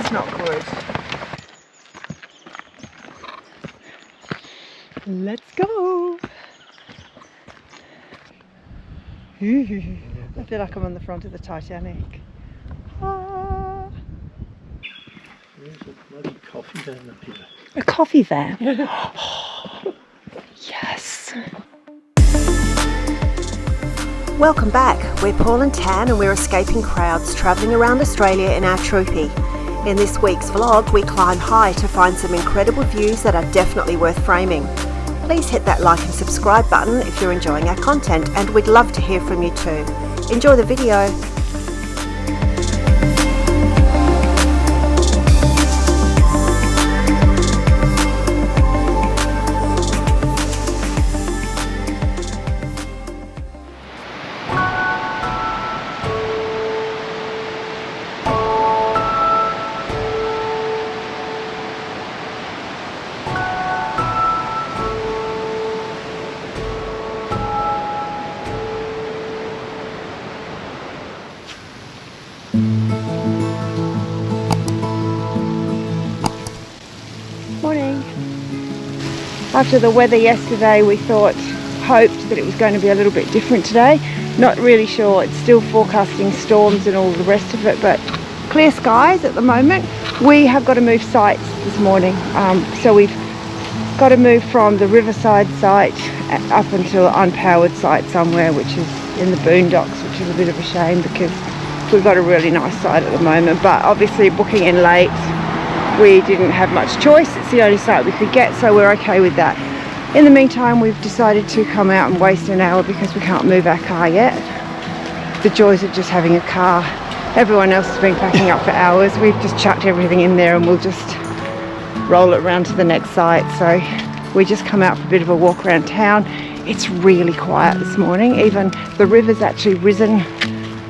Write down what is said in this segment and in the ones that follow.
is not good. Let's go. I feel like I'm on the front of the Titanic. Ah. There's a bloody coffee van up here. A coffee van? Yes. Welcome back. We're Paul and Tan and we're escaping crowds travelling around Australia in our TROOPY. In this week's vlog, we climb high to find some incredible views that are definitely worth framing. Please hit that like and subscribe button if you're enjoying our content, and we'd love to hear from you too. Enjoy the video. Morning. After the weather yesterday, we hoped that it was going to be a little bit different today. Not really sure. It's still forecasting storms and all the rest of it, but clear skies at the moment. We have got to move sites this morning, so we've got to move from the riverside site up until an unpowered site somewhere, which is in the boondocks, which is a bit of a shame because we've got a really nice site at the moment, but obviously booking in late, we didn't have much choice. It's the only site we could get, so we're okay with that. In the meantime, we've decided to come out and waste an hour because we can't move our car yet. The joys of just having a car. Everyone else has been packing up for hours. We've just chucked everything in there and we'll just roll it around to the next site. So we just come out for a bit of a walk around town. It's really quiet this morning. Even the river's actually risen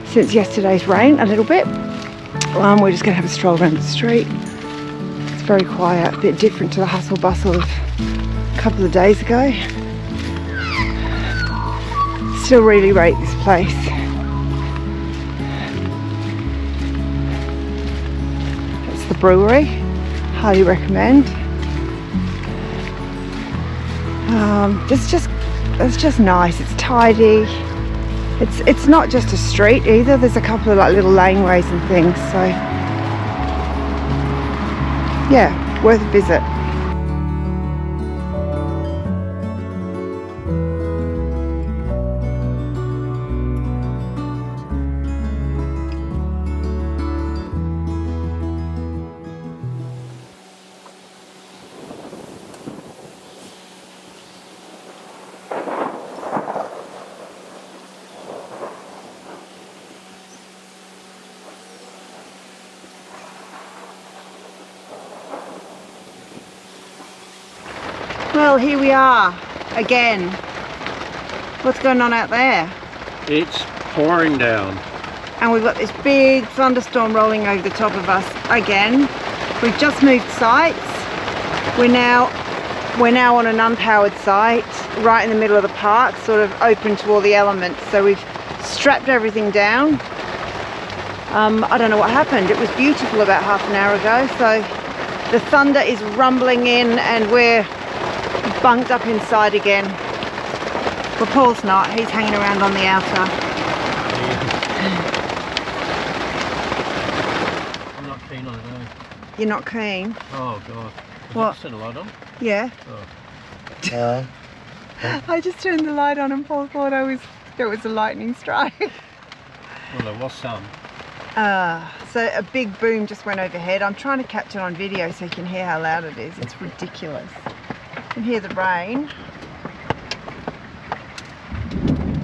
since yesterday's rain a little bit. We're just going to have a stroll around the street. It's very quiet, a bit different to the hustle bustle of a couple of days ago. Still really rate this place. It's the brewery, highly recommend. It's just nice, it's tidy. It's not just a street either, there's a couple of like little laneways and things, so yeah, worth a visit. Well, here we are again. What's going on out there? It's pouring down. And we've got this big thunderstorm rolling over the top of us again. We've just moved sites. We're now on an unpowered site right in the middle of the park, sort of open to all the elements. So we've strapped everything down. I don't know what happened. It was beautiful about half an hour ago. So the thunder is rumbling in and we're bunked up inside again. Well, Paul's not, he's hanging around on the outer. I'm not keen on it, no. You're not keen? Oh god. What? Turn the light on? Yeah. Oh. I just turned the light on and Paul thought there was a lightning strike. Well, there was some. So a big boom just went overhead. I'm trying to capture it on video so you can hear how loud it is. It's ridiculous. You can hear the rain.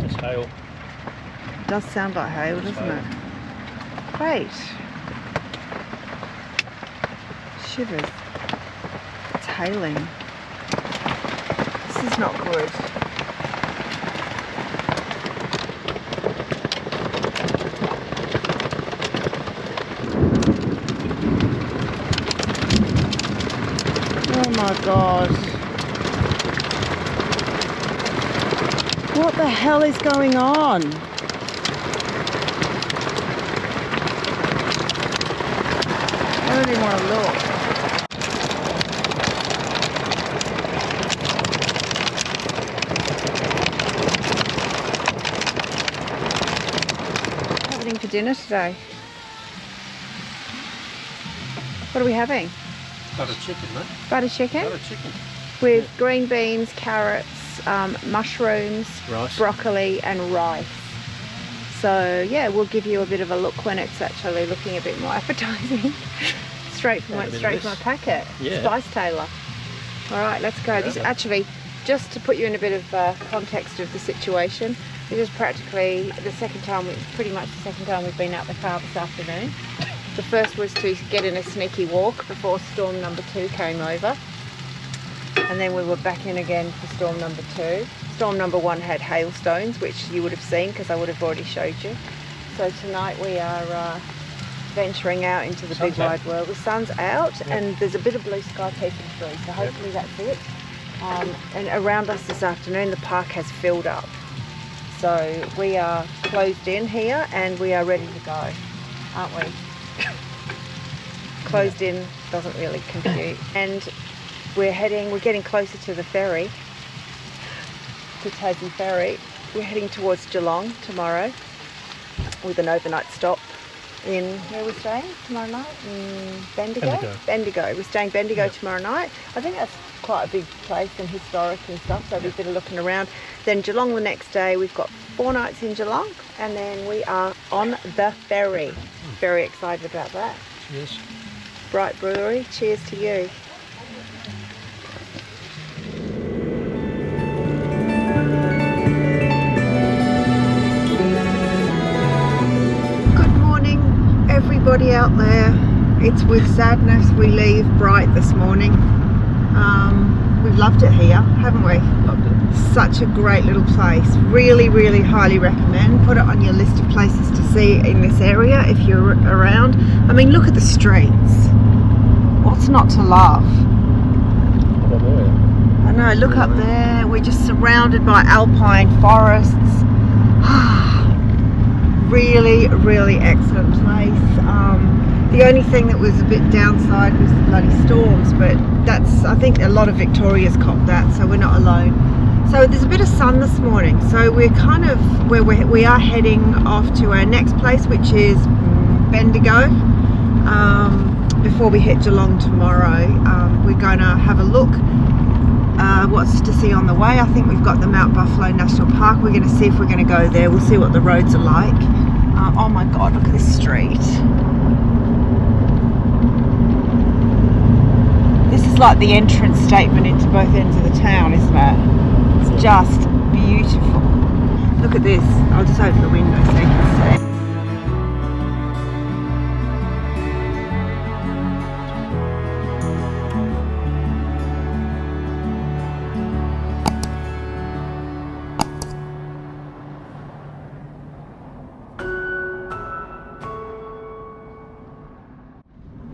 It's hail. It does sound like hail, doesn't it? Great. Shivers. It's hailing. This is not good. Oh my God. What the hell is going on? I don't even want to look. What's happening for dinner today? What are we having? Butter chicken, mate. Butter chicken? Butter chicken. With green beans, carrots, mushrooms, Rice. broccoli and rice. So yeah, we'll give you a bit of a look when it's actually looking a bit more appetizing. Straight from my packet. Yeah. Spice Tailor. All right, let's go. This actually, just to put you in a bit of context of the situation, this is practically the second time, pretty much the second time we've been out the car this afternoon. The first was to get in a sneaky walk before storm number 2 came over. And then we were back in again for storm number 2. Storm number 1 had hailstones, which you would have seen because I would have already showed you. So tonight we are venturing out into the big wide world. The sun's out and there's a bit of blue sky peeking through, so hopefully that's it. And around us this afternoon the park has filled up. So we are closed in here and we are ready to go, aren't we? Closed in doesn't really compute. And we're getting closer to the ferry, to Tassie Ferry. We're heading towards Geelong tomorrow with an overnight stop in, where are we staying tomorrow night? In Bendigo? Bendigo. We're staying Bendigo tomorrow night. I think that's quite a big place and historic and stuff, so we've been looking around. Then Geelong the next day. We've got 4 nights in Geelong and then we are on the ferry. Very excited about that. Cheers. Bright Brewery, cheers to you. Everybody out there, it's with sadness we leave Bright this morning. We've loved it here, haven't we? Loved it. Such a great little place. Really, really highly recommend. Put it on your list of places to see in this area if you're around. I mean, look at the streets. What's not to love? What about there? I know, look up there. We're just surrounded by alpine forests. Really, really excellent place. The only thing that was a bit downside was the bloody storms, but that's, I think a lot of Victoria's copped that, so we're not alone. So there's a bit of sun this morning, so we're kind of where we are heading off to our next place, which is Bendigo. Before we hit Geelong tomorrow, we're going to have a look what's to see on the way. I think we've got the Mount Buffalo National Park. We're going to see if we're going to go there. We'll see what the roads are like. Oh my god, look at this street. This is like the entrance statement into both ends of the town, isn't it? It's just beautiful. Look at this. I'll just open the window so you can see.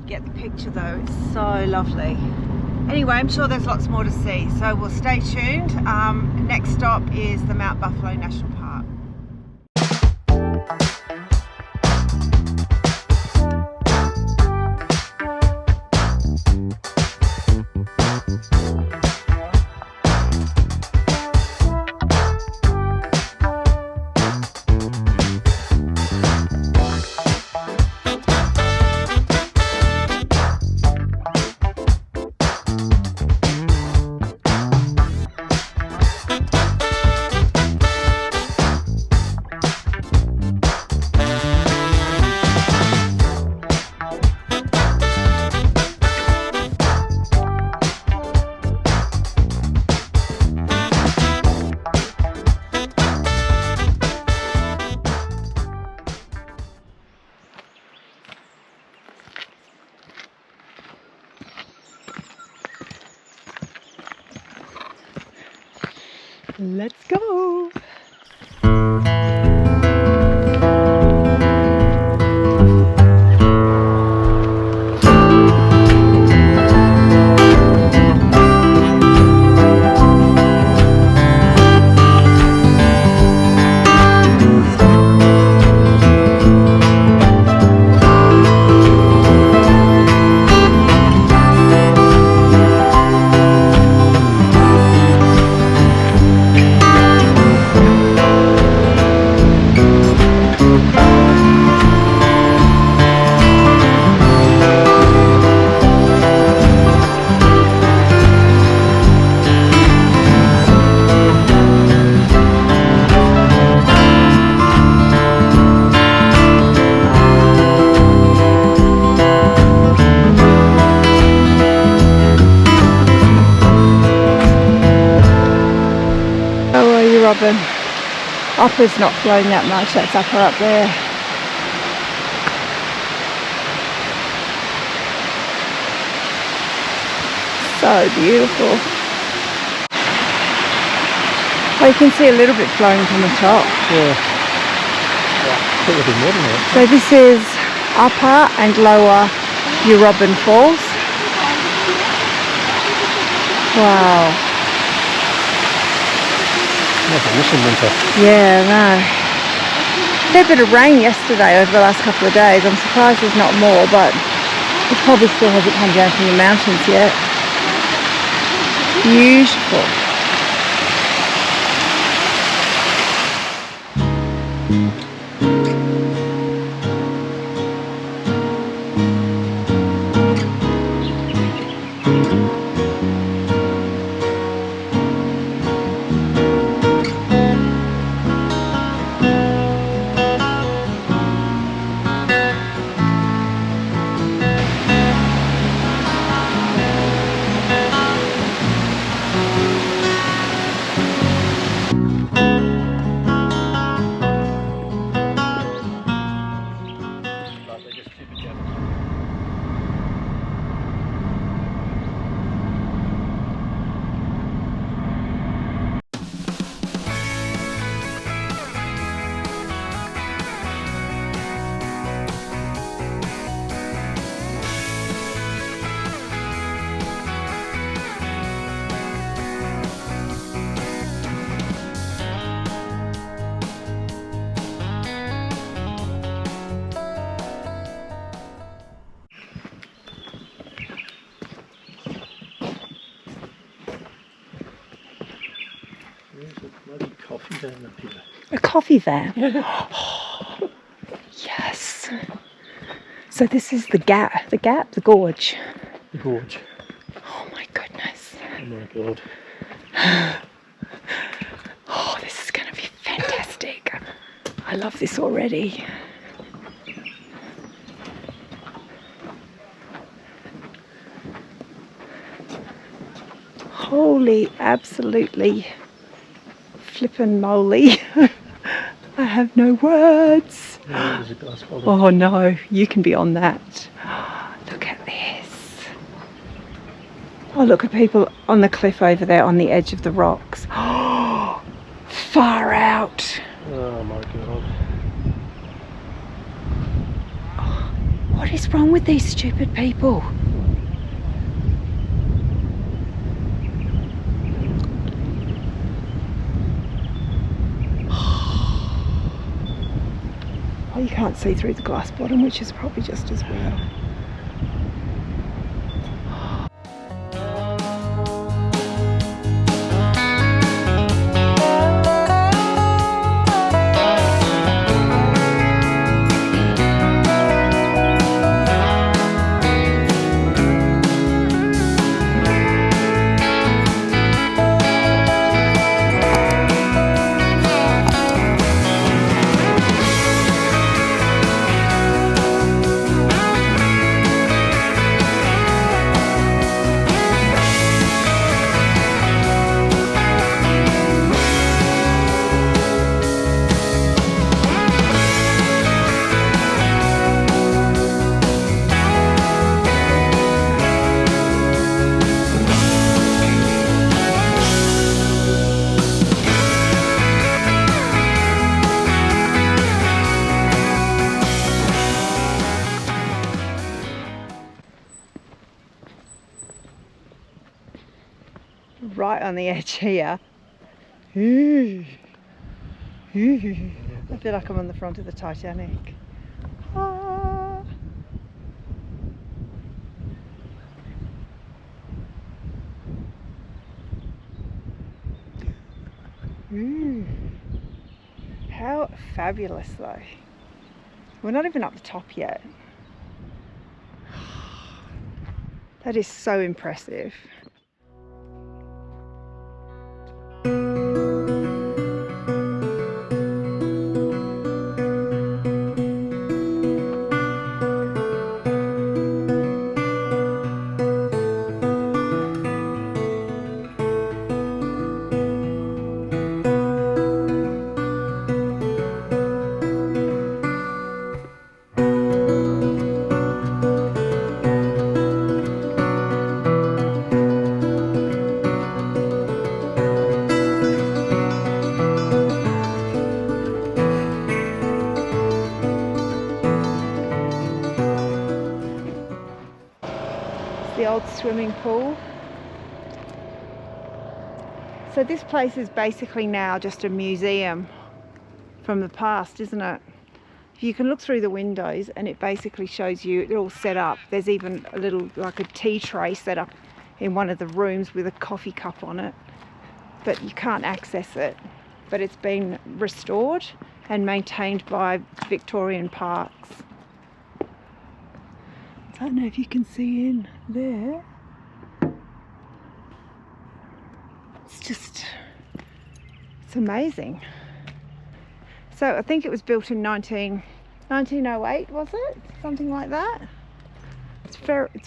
Get the picture though, it's so lovely. Anyway, I'm sure there's lots more to see, so we'll stay tuned. Next stop is the Mount Buffalo National Park. Let's go! river's not flowing that much, that's upper up there. So beautiful. Well, you can see a little bit flowing from the top. Yeah. Could have been more than that. So this is upper and lower Neoprene Falls. Wow. Never miss in winter. Yeah, no. There was a bit of rain yesterday over the last couple of days. I'm surprised there's not more, but it probably still hasn't come down from the mountains yet. Beautiful. There's a bloody coffee van up here. A coffee van? Yeah. Yes. So this is the gorge. The gorge. Oh my goodness. Oh my god. Oh, this is going to be fantastic. I love this already. Holy, absolutely flippin' moly. I have no words. Yeah, there's a glass bottle. Oh no, you can be on that. Look at this. Oh, look at people on the cliff over there on the edge of the rocks. Oh, far out. Oh my god. What is wrong with these stupid people? Oh, you can't see through the glass bottom, which is probably just as well. Right on the edge here. Ooh. Ooh. I feel like I'm on the front of the Titanic. Ah. Ooh. How fabulous though. We're not even up the top yet. That is so impressive. old swimming pool. So this place is basically now just a museum from the past, isn't it? You can look through the windows and it basically shows you it all set up. There's even a little, like a tea tray set up in one of the rooms with a coffee cup on it, but you can't access it. But it's been restored and maintained by Victorian Parks. I don't know if you can see in there. It's amazing. So I think it was built in 1908, was it? Something like that. It's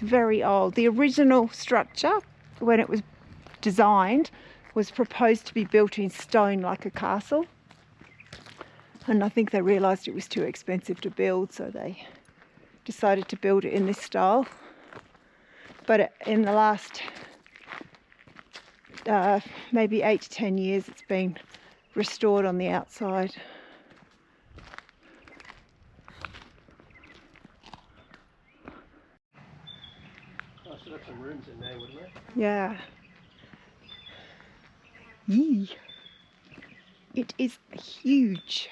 very old. The original structure, when it was designed, was proposed to be built in stone like a castle. And I think they realised it was too expensive to build, so they decided to build it in this style. But in the last maybe 8 to 10 years, it's been restored on the outside. I should have some rooms in there, wouldn't it? Yeah. Yee. It is huge.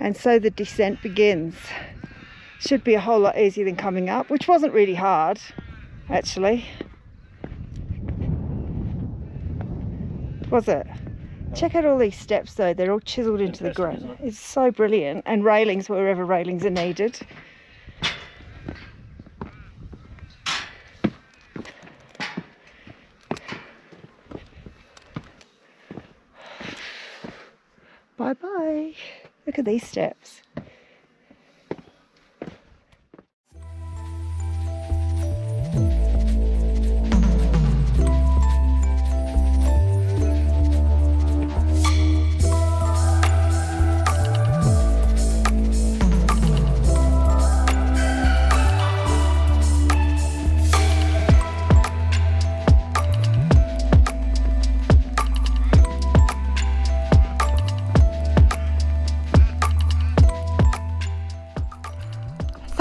And so the descent begins. Should be a whole lot easier than coming up, which wasn't really hard, actually. Was it? Check out all these steps though, they're all chiselled into the ground. It's so brilliant. And railings wherever railings are needed. Bye bye. Look at these steps.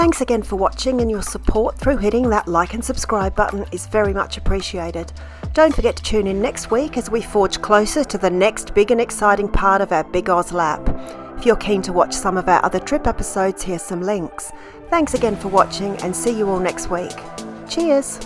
Thanks again for watching, and your support through hitting that like and subscribe button is very much appreciated. Don't forget to tune in next week as we forge closer to the next big and exciting part of our Big Oz Lap. If you're keen to watch some of our other trip episodes, here's some links. Thanks again for watching, and see you all next week. Cheers!